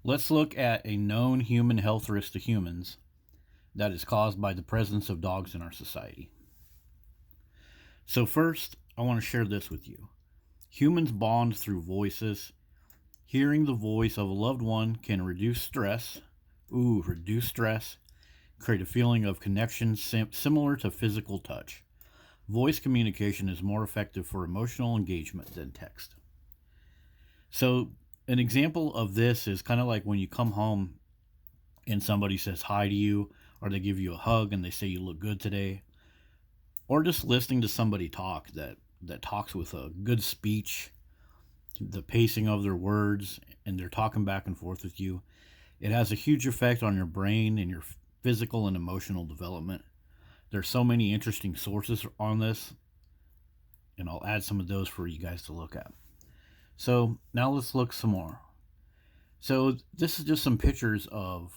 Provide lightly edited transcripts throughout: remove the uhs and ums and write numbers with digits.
Let's look at a known human health risk to humans that is caused by the presence of dogs in our society. So, first, I want to share this with you. Humans bond through voices. Hearing the voice of a loved one can reduce stress. Reduce stress. Create a feeling of connection similar to physical touch. Voice communication is more effective for emotional engagement than text. So, an example of this is kind of like when you come home and somebody says hi to you, or they give you a hug and they say you look good today, or just listening to somebody talk that talks with a good speech, the pacing of their words, and they're talking back and forth with you. It has a huge effect on your brain and your physical and emotional development. There's so many interesting sources on this, and I'll add some of those for you guys to look at. So now let's look some more. So this is just some pictures of,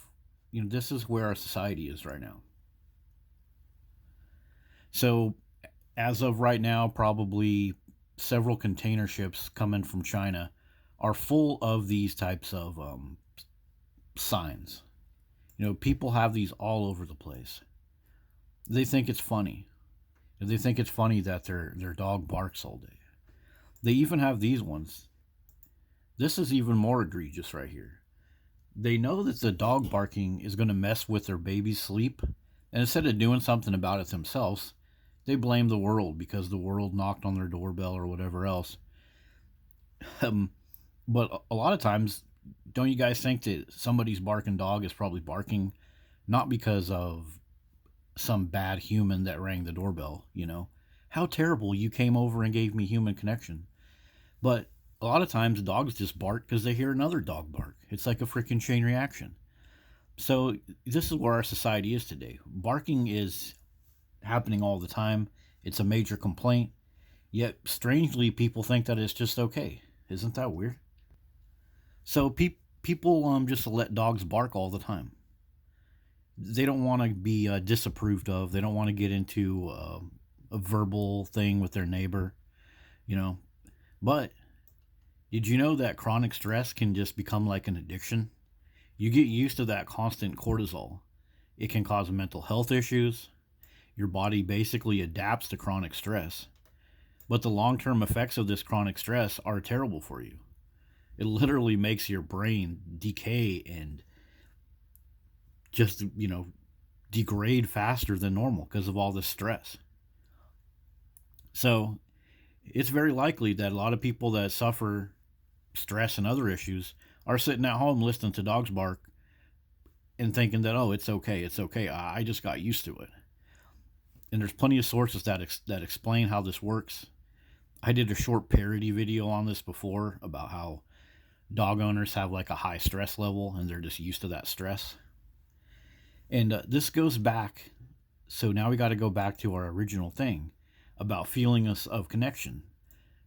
this is where our society is right now. So as of right now, probably several container ships coming from China are full of these types of signs. People have these all over the place. They think it's funny. They think it's funny that their dog barks all day. They even have these ones. This is even more egregious right here. They know that the dog barking is going to mess with their baby's sleep, and instead of doing something about it themselves, they blame the world because the world knocked on their doorbell or whatever else. But a lot of times, don't you guys think that somebody's barking dog is probably barking not because of some bad human that rang the doorbell, How terrible you came over and gave me human connection. But a lot of times dogs just bark because they hear another dog bark. It's like a freaking chain reaction. So this is where our society is today. Barking is happening all the time. It's a major complaint. Yet strangely, people think that it's just okay. Isn't that weird? So people just let dogs bark all the time. They don't want to be disapproved of. They don't want to get into a verbal thing with their neighbor, you know. But did you know that chronic stress can just become like an addiction? You get used to that constant cortisol. It can cause mental health issues. Your body basically adapts to chronic stress. But the long term effects of this chronic stress are terrible for you. It literally makes your brain decay and just, degrade faster than normal because of all this stress. So it's very likely that a lot of people that suffer stress and other issues are sitting at home listening to dogs bark and thinking that, oh, it's okay, it's okay. I just got used to it. And there's plenty of sources that explain how this works. I did a short parody video on this before about how dog owners have like a high stress level and they're just used to that stress. And this goes back, so now we got to go back to our original thing about feelings of connection.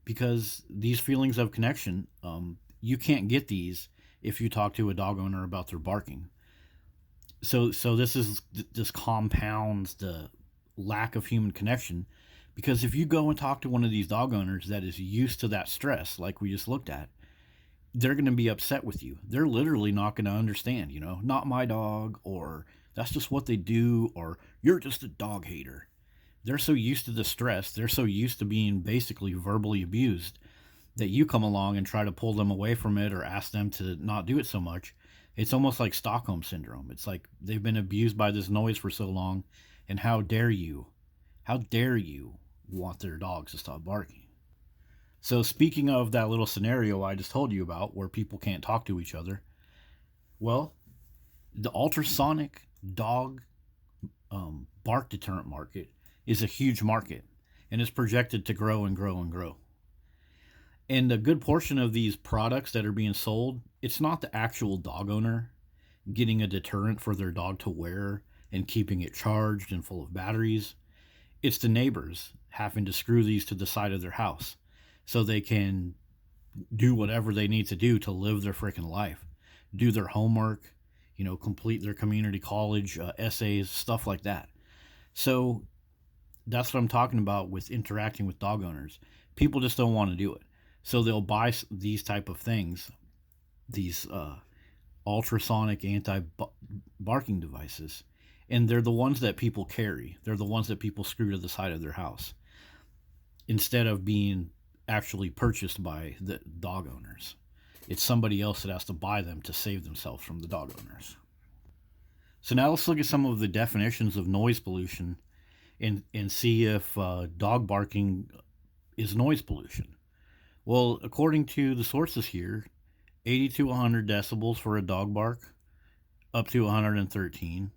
Because these feelings of connection, you can't get these if you talk to a dog owner about their barking. So this compounds the lack of human connection, because if you go and talk to one of these dog owners that is used to that stress, like we just looked at, they're going to be upset with you. They're literally not going to understand, not my dog, or that's just what they do, or you're just a dog hater. They're so used to the stress, they're so used to being basically verbally abused, that you come along and try to pull them away from it or ask them to not do it so much. It's almost like Stockholm syndrome. It's like they've been abused by this noise for so long, and how dare you want their dogs to stop barking? So speaking of that little scenario I just told you about where people can't talk to each other, well, the ultrasonic dog bark deterrent market is a huge market and is projected to grow and grow and grow. And a good portion of these products that are being sold, it's not the actual dog owner getting a deterrent for their dog to wear and keeping it charged and full of batteries. It's the neighbors having to screw these to the side of their house so they can do whatever they need to do to live their freaking life, do their homework, complete their community college essays, stuff like that. So that's what I'm talking about with interacting with dog owners. People just don't want to do it. So they'll buy these type of things, these ultrasonic anti barking devices. And they're the ones that people carry. They're the ones that people screw to the side of their house instead of being actually purchased by the dog owners. It's somebody else that has to buy them to save themselves from the dog owners. So now let's look at some of the definitions of noise pollution and see if dog barking is noise pollution. Well, according to the sources here, 80 to 100 decibels for a dog bark, up to 113.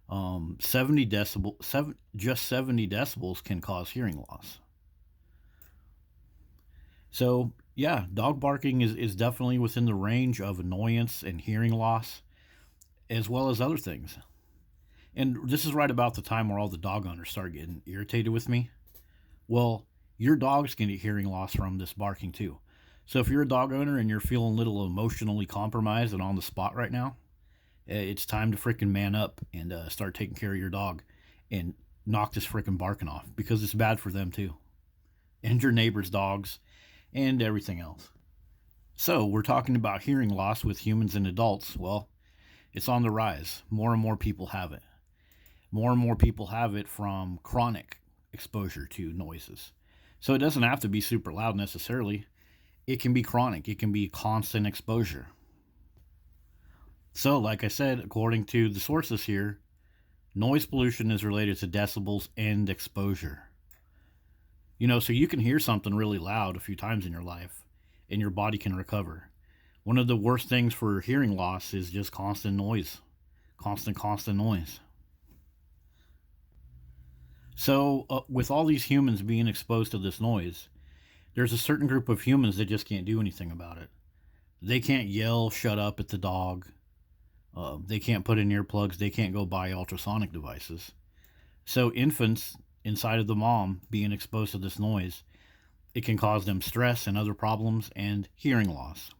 70 decibels can cause hearing loss. So, yeah, dog barking is definitely within the range of annoyance and hearing loss, as well as other things. And this is right about the time where all the dog owners start getting irritated with me. Well, your dog's going to get hearing loss from this barking too. So if you're a dog owner and you're feeling a little emotionally compromised and on the spot right now, it's time to freaking man up and start taking care of your dog and knock this freaking barking off because it's bad for them too. And your neighbor's dogs and everything else. So we're talking about hearing loss with humans and adults. Well, it's on the rise. More and more people have it. More and more people have it from chronic exposure to noises. So it doesn't have to be super loud necessarily. It can be chronic. It can be constant exposure. So, like I said, according to the sources here, noise pollution is related to decibels and exposure. So you can hear something really loud a few times in your life and your body can recover. One of the worst things for hearing loss is just constant noise. Constant noise. So, with all these humans being exposed to this noise, there's a certain group of humans that just can't do anything about it. They can't yell, shut up at the dog. They can't put in earplugs. They can't go buy ultrasonic devices. So infants inside of the mom being exposed to this noise, it can cause them stress and other problems and hearing loss.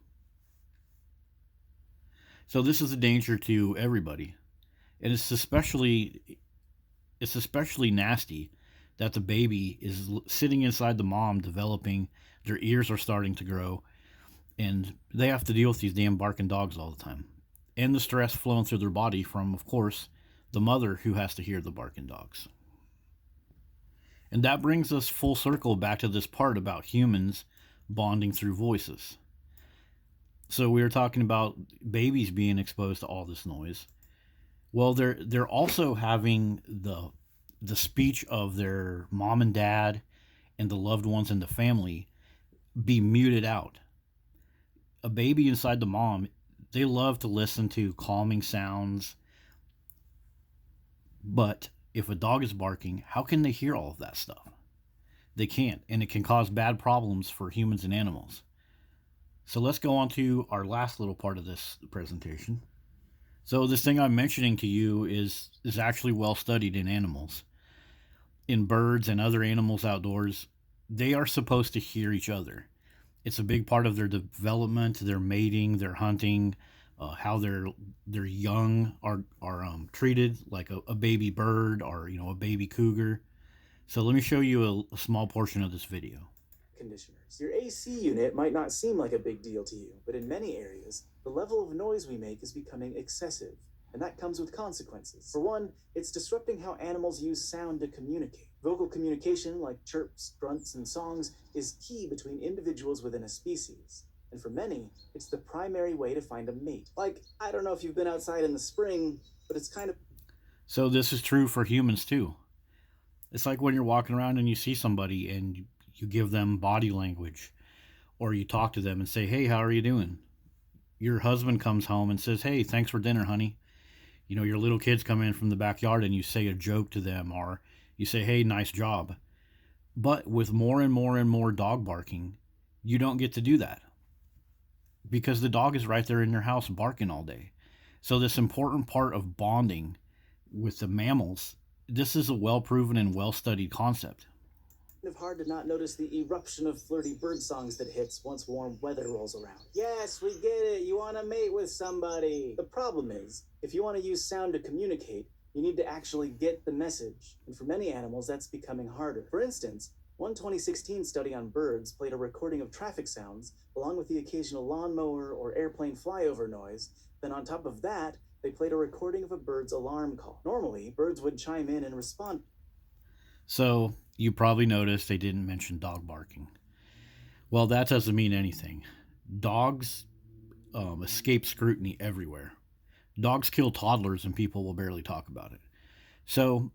So this is a danger to everybody. And it's especially nasty that the baby is sitting inside the mom developing, their ears are starting to grow, and they have to deal with these damn barking dogs all the time. And the stress flowing through their body from, of course, the mother who has to hear the barking dogs. And that brings us full circle back to this part about humans bonding through voices. So we were talking about babies being exposed to all this noise. Well, they're also having the speech of their mom and dad and the loved ones in the family be muted out. A baby inside the mom, they love to listen to calming sounds. But if a dog is barking, how can they hear all of that stuff? They can't, and it can cause bad problems for humans and animals. So let's go on to our last little part of this presentation. So this thing I'm mentioning to you is actually well studied in animals. In birds and other animals outdoors, they are supposed to hear each other. It's a big part of their development, their mating, their hunting, how their young are treated, like a baby bird or a baby cougar. So let me show you a small portion of this video. Conditioners. Your AC unit might not seem like a big deal to you, but in many areas, the level of noise we make is becoming excessive, and that comes with consequences. For one, it's disrupting how animals use sound to communicate. Vocal communication, like chirps, grunts, and songs, is key between individuals within a species. And for many, it's the primary way to find a mate. Like, I don't know if you've been outside in the spring, but it's kind of... So this is true for humans too. It's like when you're walking around and you see somebody and you give them body language, or you talk to them and say, hey, how are you doing? Your husband comes home and says, hey, thanks for dinner, honey. Your little kids come in from the backyard and you say a joke to them, or you say, hey, nice job. But with more and more and more dog barking, you don't get to do that because the dog is right there in your house barking all day. So this important part of bonding with the mammals, this is a well-proven and well-studied concept. Hard to not notice the eruption of flirty bird songs that hits once warm weather rolls around. Yes, we get it. You want to mate with somebody. The problem is, if you want to use sound to communicate, you need to actually get the message. And for many animals, that's becoming harder. For instance, One 2016 study on birds played a recording of traffic sounds, along with the occasional lawnmower or airplane flyover noise. Then, on top of that, they played a recording of a bird's alarm call. Normally, birds would chime in and respond. So you probably noticed they didn't mention dog barking. Well, that doesn't mean anything. Dogs escape scrutiny everywhere. Dogs kill toddlers and people will barely talk about it. So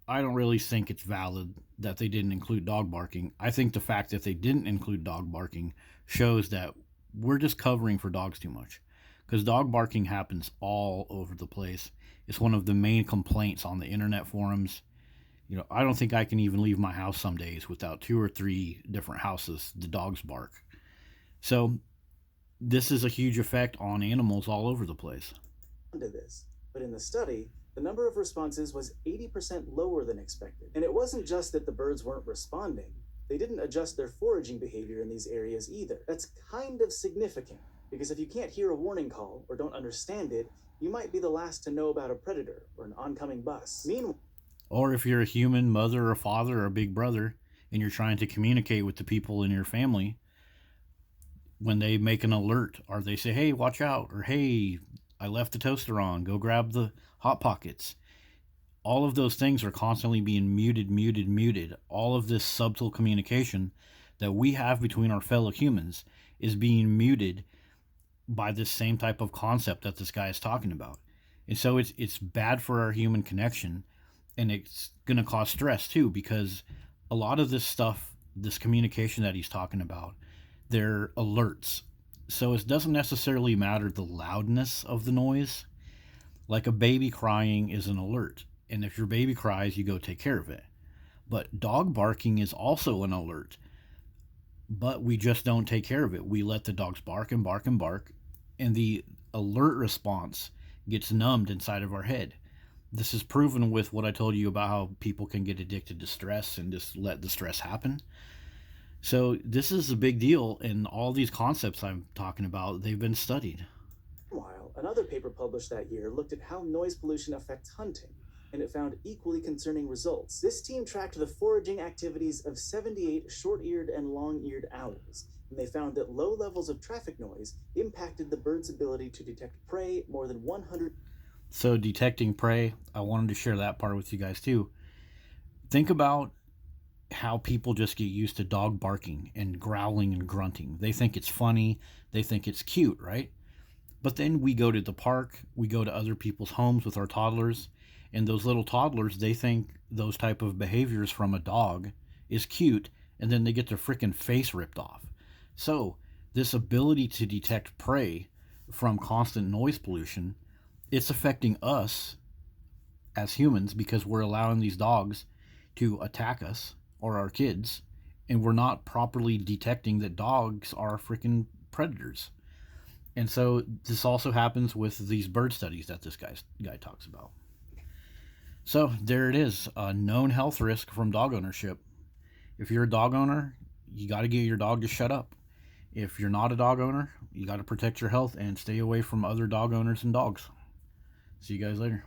I don't really think it's valid that they didn't include dog barking. I think the fact that they didn't include dog barking shows that we're just covering for dogs too much. Because dog barking happens all over the place. It's one of the main complaints on the internet forums. I don't think I can even leave my house some days without two or three different houses the dogs bark. So this is a huge effect on animals all over the place. To this. But in the study, the number of responses was 80% lower than expected. And it wasn't just that the birds weren't responding, they didn't adjust their foraging behavior in these areas either. That's kind of significant, because if you can't hear a warning call or don't understand it, you might be the last to know about a predator or an oncoming bus. Meanwhile, Or if you're a human mother or father or a big brother and you're trying to communicate with the people in your family, when they make an alert or they say, hey, watch out, or hey, I left the toaster on, go grab the Hot Pockets. All of those things are constantly being muted, muted, muted. All of this subtle communication that we have between our fellow humans is being muted by this same type of concept that this guy is talking about. And so it's bad for our human connection, and it's going to cause stress too, because a lot of this stuff, this communication that he's talking about, they're alerts. So it doesn't necessarily matter the loudness of the noise. Like a baby crying is an alert. And if your baby cries, you go take care of it. But dog barking is also an alert. But we just don't take care of it. We let the dogs bark and bark and bark. And the alert response gets numbed inside of our head. This is proven with what I told you about how people can get addicted to stress and just let the stress happen. So this is a big deal, and all these concepts I'm talking about, they've been studied. another paper published that year looked at how noise pollution affects hunting, and it found equally concerning results. This team tracked the foraging activities of 78 short-eared and long-eared owls, and they found that low levels of traffic noise impacted the bird's ability to detect prey more than 100. So detecting prey, I wanted to share that part with you guys too. Think about how people just get used to dog barking and growling and grunting. They think it's funny, they think it's cute, right? But then we go to the park, we go to other people's homes with our toddlers, and those little toddlers, they think those type of behaviors from a dog is cute, and then they get their freaking face ripped off. So this ability to detect prey from constant noise pollution, it's affecting us as humans because we're allowing these dogs to attack us or our kids, and we're not properly detecting that dogs are freaking predators. And so this also happens with these bird studies that this guy talks about. So there it is, a known health risk from dog ownership. If you're a dog owner, you got to get your dog to shut up. If you're not a dog owner, you got to protect your health and stay away from other dog owners and dogs. See you guys later.